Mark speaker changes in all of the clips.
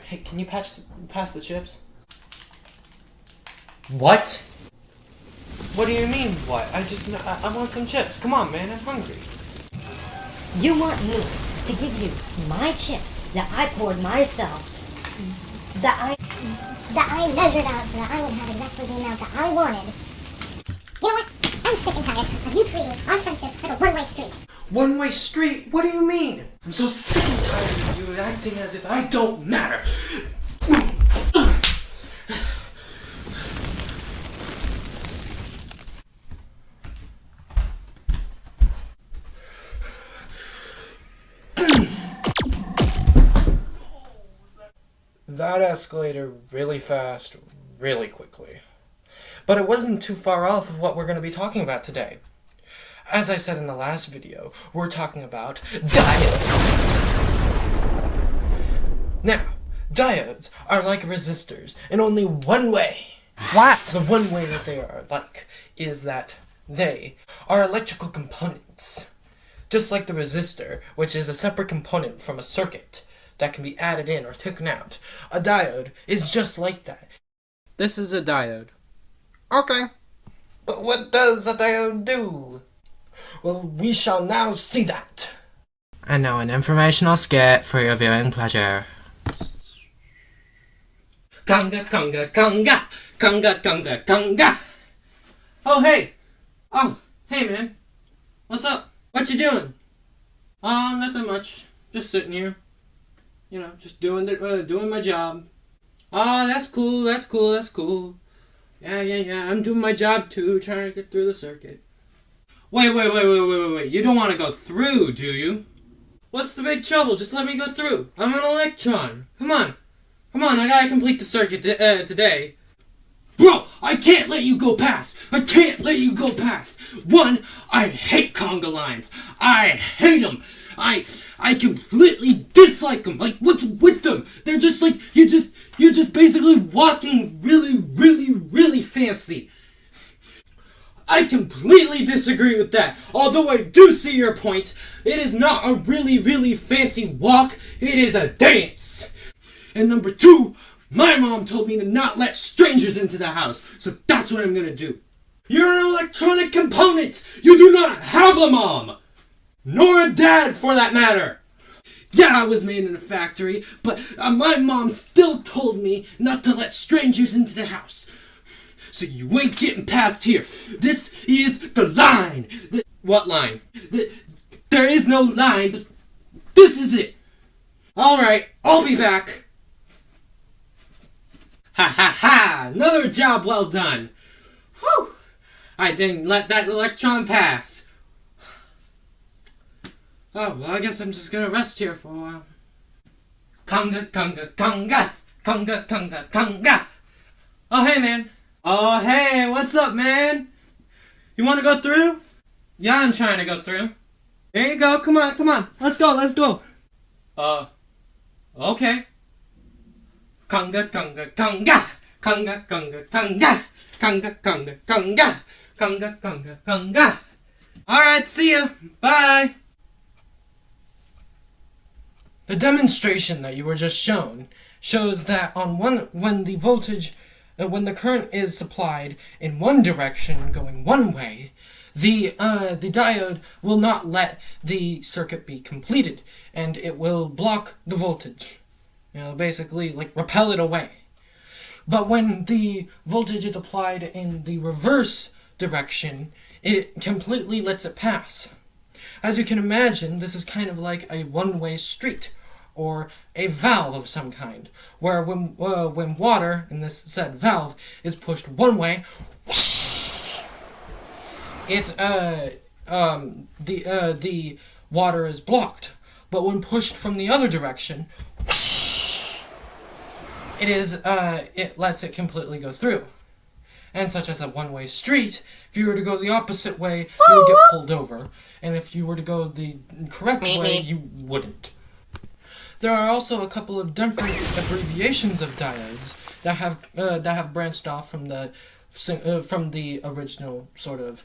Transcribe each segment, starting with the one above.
Speaker 1: Hey, can you pass the chips?
Speaker 2: What?
Speaker 1: What do you mean, what? I want some chips. Come on, man, I'm hungry.
Speaker 3: You want me to give you my chips that I poured myself, that I measured out so that I would have exactly the amount that I wanted. You know what? I'm sick and tired of you treating our friendship like a one-way street.
Speaker 1: One-way street? What do you mean? I'm so sick and tired of you acting as if I don't matter. That escalated really fast, really quickly. But it wasn't too far off of what we're going to be talking about today. As I said in the last video, we're talking about diodes. Now, diodes are like resistors in only one way.
Speaker 2: What?
Speaker 1: The one way that they are like is that they are electrical components. Just like the resistor, which is a separate component from a circuit that can be added in or taken out. A diode is just like that. This is a diode.
Speaker 2: Okay.
Speaker 1: But what does a diode do? Well, we shall now see that. And now an informational skit for your viewing pleasure. Conga, conga, conga! Conga, conga, conga! Oh, hey! Oh, hey, man. What's up? What you doing? Nothing much. Just sitting here. You know, just doing my job. Oh, that's cool, that's cool, that's cool. Yeah, I'm doing my job too, trying to get through the circuit. Wait. You don't want to go through, do you? What's the big trouble? Just let me go through. I'm an electron. Come on, I gotta complete the circuit today. Bro, I can't let you go past. I can't let you go past. One, I hate conga lines. I hate them. I completely dislike them. Like, what's with them? They're just like, you're just basically walking really fancy. I completely disagree with that. Although I do see your point, it is not a really fancy walk. It is a dance. And number two, my mom told me to not let strangers into the house. So that's what I'm gonna do. You're an electronic component. You do not have a mom. Nor a dad, for that matter. Yeah, I was made in a factory, but my mom still told me not to let strangers into the house. So you ain't getting past here. This is the line. What line? There is no line, but this is it. Alright, I'll be back. Ha! Another job well done. Whew! I didn't let that electron pass. Oh, well, I guess I'm just gonna rest here for a while. Conga, conga, conga! Conga, conga, conga! Oh, hey, man. Oh, hey, what's up, man? You wanna go through? Yeah, I'm trying to go through. There you go, come on. Let's go. Okay. Conga, conga, conga! Conga, conga, conga! Conga, conga, conga! Conga, conga, conga! Alright, see ya! Bye! The demonstration that you were just shown shows that when the current is supplied in one direction going one way, the diode will not let the circuit be completed, and it will block the voltage. You know, basically like repel it away. But when the voltage is applied in the reverse direction, it completely lets it pass. As you can imagine, this is kind of like a one-way street, or a valve of some kind, where when water in this said valve is pushed one way, the water is blocked. But when pushed from the other direction, it lets it completely go through. And such as a one-way street, if you were to go the opposite way, you would get pulled over. And if you were to go the correct way, you wouldn't. There are also a couple of different abbreviations of diodes that have branched off from the original sort of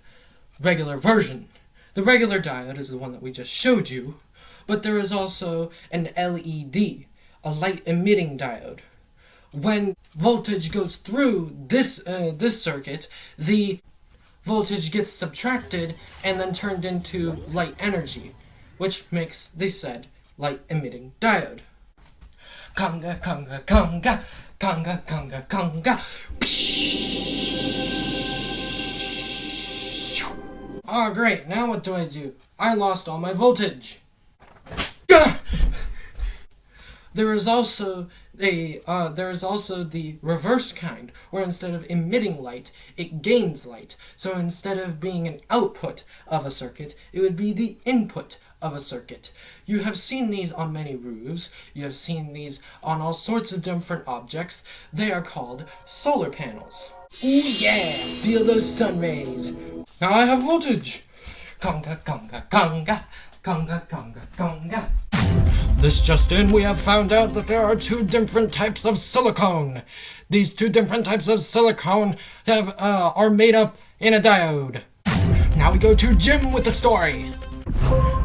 Speaker 1: regular version. The regular diode is the one that we just showed you, but there is also an LED, a light-emitting diode. When voltage goes through this circuit, the voltage gets subtracted and then turned into light energy, which makes the said light-emitting diode. Conga, conga, conga, conga, conga, conga. Ah, great, now what do? I lost all my voltage. There is also the reverse kind, where instead of emitting light, it gains light. So instead of being an output of a circuit, it would be the input of a circuit. You have seen these on many roofs. You have seen these on all sorts of different objects. They are called solar panels. Ooh yeah! Feel those sun rays! Now I have voltage! Conga, conga, conga, conga, conga, conga. This just in, we have found out that there are 2 different types of silicone. These 2 different types of silicone are made up in a diode. Now we go to Jim with the story.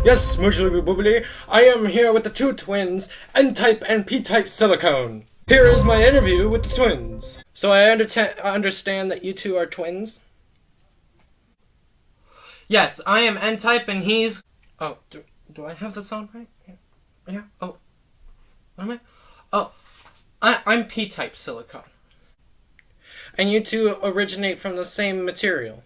Speaker 1: Yes, smoogly boobly, I am here with the 2 twins, N-type and P-type silicone. Here is my interview with the twins. So I understand that you 2 are twins? Yes, I am N-type and he's... Oh, do I have this on right? Yeah. Oh. What am I? Oh. I'm P-type silicone. And you 2 originate from the same material.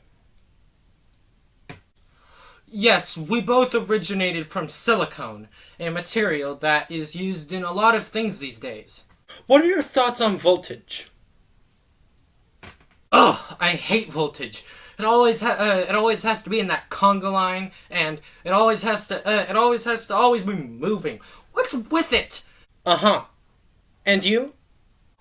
Speaker 1: Yes, we both originated from silicone, a material that is used in a lot of things these days. What are your thoughts on voltage? Ugh, I hate voltage. It always has to be in that conga line, and it always has to always be moving. What's with it? Uh-huh. And you?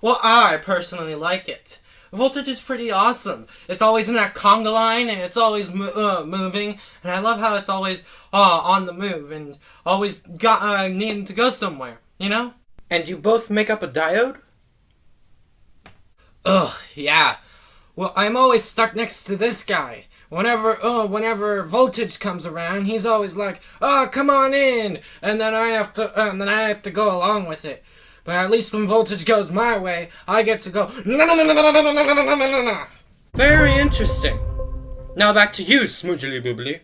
Speaker 1: Well, I personally like it. Voltage is pretty awesome. It's always in that conga line, and it's always moving, and I love how it's always on the move, and always needing to go somewhere, you know? And you both make up a diode? Ugh, yeah. Well, I'm always stuck next to this guy. Whenever voltage comes around, he's always like, "Oh, come on in," and then I have to go along with it. But at least when voltage goes my way, I get to go, no. Very interesting. Now back to you, smoogly boobly.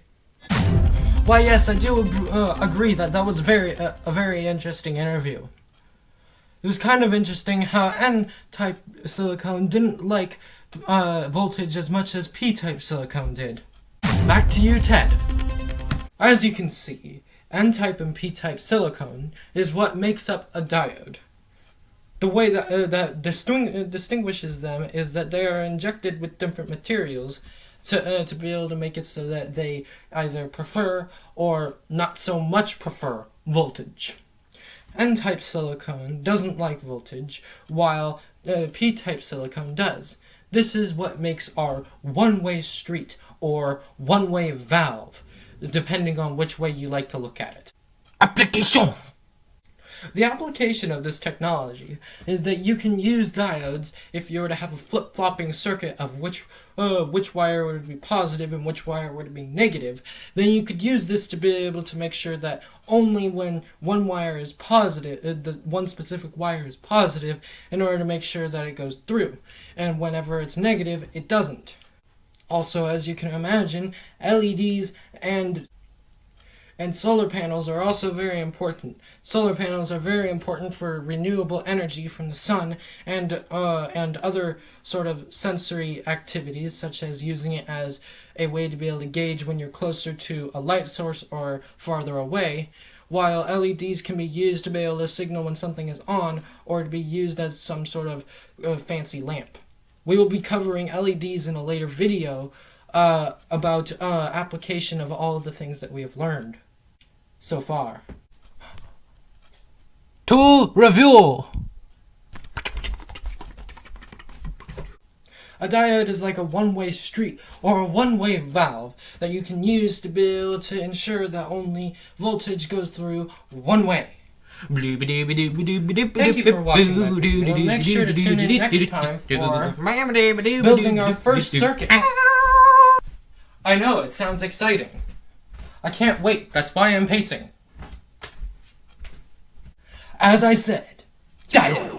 Speaker 1: Why, yes, I do agree that was a very interesting interview. It was kind of interesting how N-type silicone didn't like voltage as much as P-type silicone did. Back to you, Ted. As you can see, N-type and P-type silicone is what makes up a diode. The way that distinguishes them is that they are injected with different materials to be able to make it so that they either prefer or not so much prefer voltage. N-type silicone doesn't like voltage, while P-type silicone does. This is what makes our one-way street or one-way valve, depending on which way you like to look at it. Application! The application of this technology is that you can use diodes if you were to have a flip-flopping circuit of which wire would be positive and which wire would be negative. Then you could use this to be able to make sure that only when one wire is positive, the one specific wire is positive, in order to make sure that it goes through. And whenever it's negative, it doesn't. Also, as you can imagine, LEDs and solar panels are also very important. Solar panels are very important for renewable energy from the sun and other sort of sensory activities, such as using it as a way to be able to gauge when you're closer to a light source or farther away, while LEDs can be used to be able to signal when something is on or to be used as some sort of fancy lamp. We will be covering LEDs in a later video about application of all of the things that we have learned so far. To review! A diode is like a one-way street or a one-way valve that you can use to be able to ensure that only voltage goes through one way. Thank you for watching my video. Make sure to tune in next time for building our first circuit. I know, it sounds exciting. I can't wait, that's why I'm pacing. As I said, Diodes.